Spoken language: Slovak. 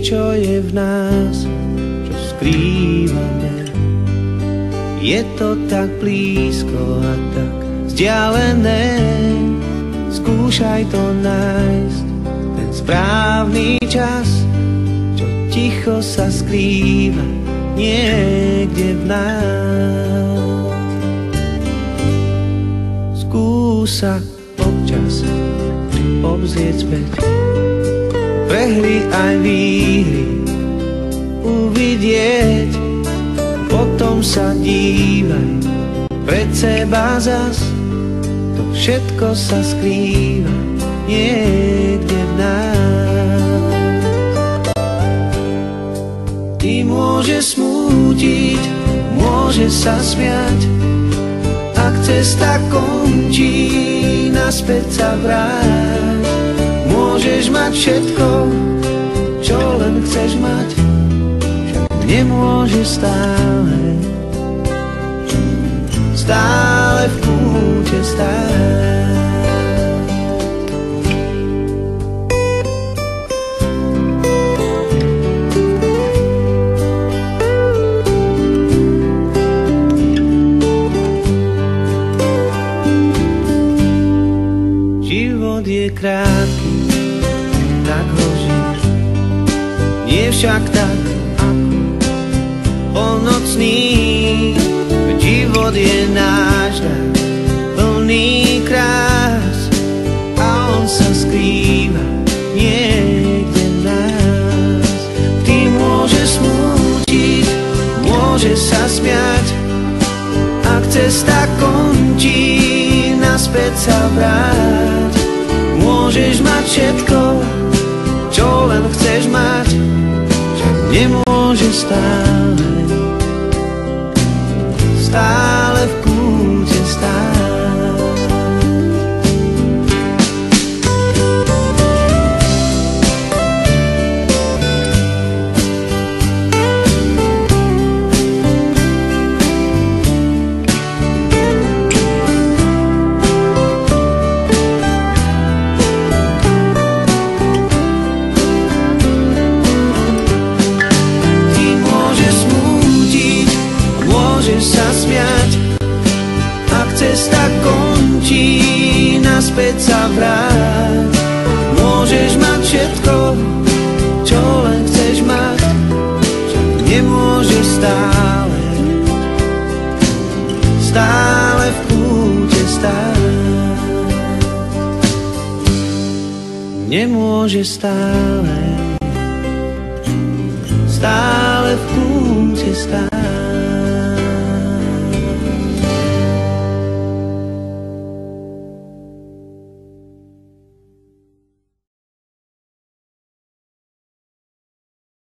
čo je v nás, čo skrývame. Je to tak blízko a tak vzdialené. Skúšaj to nájsť, ten správny čas, čo ticho sa skrýva niekde v nás. Skús sa občas obzrieť späť, prehry aj výhry uvidieť, potom sa dívaj pred seba zas. To všetko sa skrýva niekde v nás. Ty môže smútiť, môže sa smiať, ak cesta končí, naspäť sa vráť. Môžeš mať všetko, čo len chceš mať, však nemôžeš stále, stále v kúte stáť. Život je krátky, tak ho žij, nie však tak ako polnocný. Život je náš dar, plný krás, a on sa skrýva niekde v nás. Ty môžeš smútiť, môžeš sa smiať, ak cesta končí, naspäť sa vráť. Môžeš mať všetko, čo len chceš mať, však nemôžeš stále, stále v kúte stáť. Sa smiať, ak cesta končí, naspäť sa vráť. Môžeš mať všetko, čo len chceš mať, však nemôžeš stále, stále v kúte stáť. Nemôžeš stále, stále v kúte stáť.